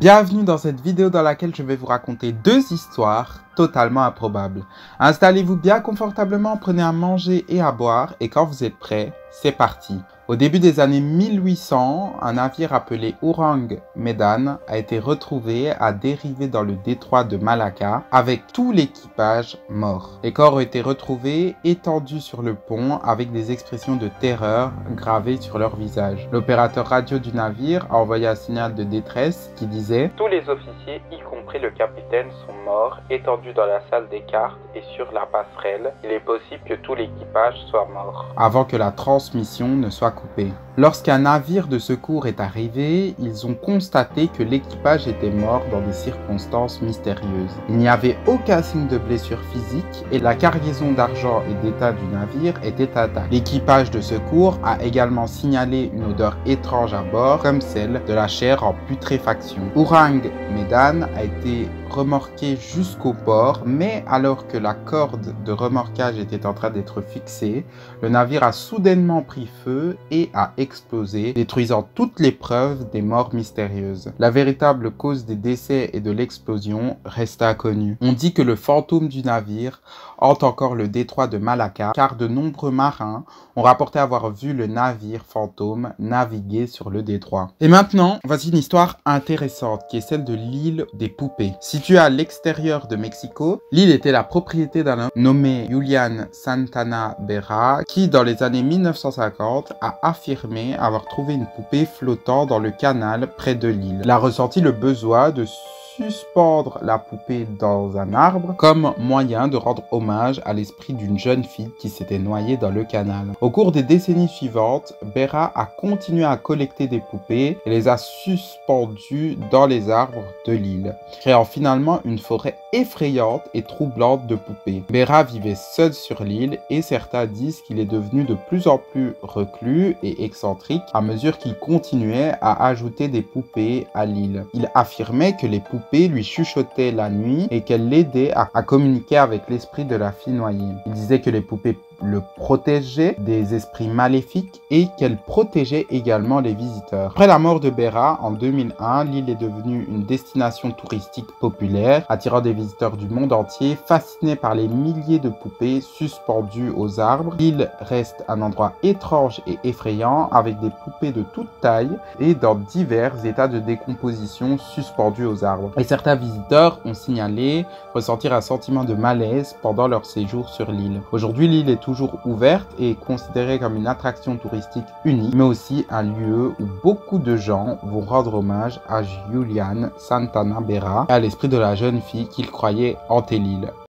Bienvenue dans cette vidéo dans laquelle je vais vous raconter deux histoires totalement improbables. Installez-vous bien confortablement, prenez à manger et à boire et quand vous êtes prêts, c'est parti. Au début des années 1800, un navire appelé Orang Medan a été retrouvé à dériver dans le détroit de Malacca avec tout l'équipage mort. Les corps ont été retrouvés étendus sur le pont avec des expressions de terreur gravées sur leur visage. L'opérateur radio du navire a envoyé un signal de détresse qui disait « Tous les officiers, y compris le capitaine, sont morts, étendus dans la salle des cartes et sur la passerelle. Il est possible que tout l'équipage soit mort. » Avant que la transmission ne soit coupée. Lorsqu'un navire de secours est arrivé, ils ont constaté que l'équipage était mort dans des circonstances mystérieuses. Il n'y avait aucun signe de blessure physique et la cargaison d'argent et d'étain du navire était intacte. L'équipage de secours a également signalé une odeur étrange à bord, comme celle de la chair en putréfaction. Orang Medan a été remorqué jusqu'au port, mais alors que la corde de remorquage était en train d'être fixée, le navire a soudainement pris feu et a explosé, détruisant toutes les preuves des morts mystérieuses. La véritable cause des décès et de l'explosion reste inconnue. On dit que le fantôme du navire hante encore le détroit de Malacca, car de nombreux marins ont rapporté avoir vu le navire fantôme naviguer sur le détroit. Et maintenant, voici une histoire intéressante qui est celle de l'île des poupées. Située à l'extérieur de Mexico, l'île était la propriété d'un homme nommé Julian Santana Berra, qui dans les années 1950 a affirmé avoir trouvé une poupée flottant dans le canal près de l'île. Il a ressenti le besoin de suspendre la poupée dans un arbre comme moyen de rendre hommage à l'esprit d'une jeune fille qui s'était noyée dans le canal. Au cours des décennies suivantes, Berra a continué à collecter des poupées et les a suspendues dans les arbres de l'île, créant finalement une forêt effrayante et troublante de poupées. Berra vivait seul sur l'île et certains disent qu'il est devenu de plus en plus reclus et excentrique à mesure qu'il continuait à ajouter des poupées à l'île. Il affirmait que les poupées lui chuchotait la nuit et qu'elle l'aidait à communiquer avec l'esprit de la fille noyée. Il disait que les poupées le protégeaient des esprits maléfiques et qu'elle protégeait également les visiteurs. Après la mort de Berra, en 2001, l'île est devenue une destination touristique populaire, attirant des visiteurs du monde entier, fascinés par les milliers de poupées suspendues aux arbres. L'île reste un endroit étrange et effrayant, avec des poupées de toute taille et dans divers états de décomposition suspendues aux arbres. Et certains visiteurs ont signalé ressentir un sentiment de malaise pendant leur séjour sur l'île. Aujourd'hui, l'île est toujours ouverte et est considérée comme une attraction touristique unique, mais aussi un lieu où beaucoup de gens vont rendre hommage à Julian Santana Berra et à l'esprit de la jeune fille qu'ils croyaient hanter l'île.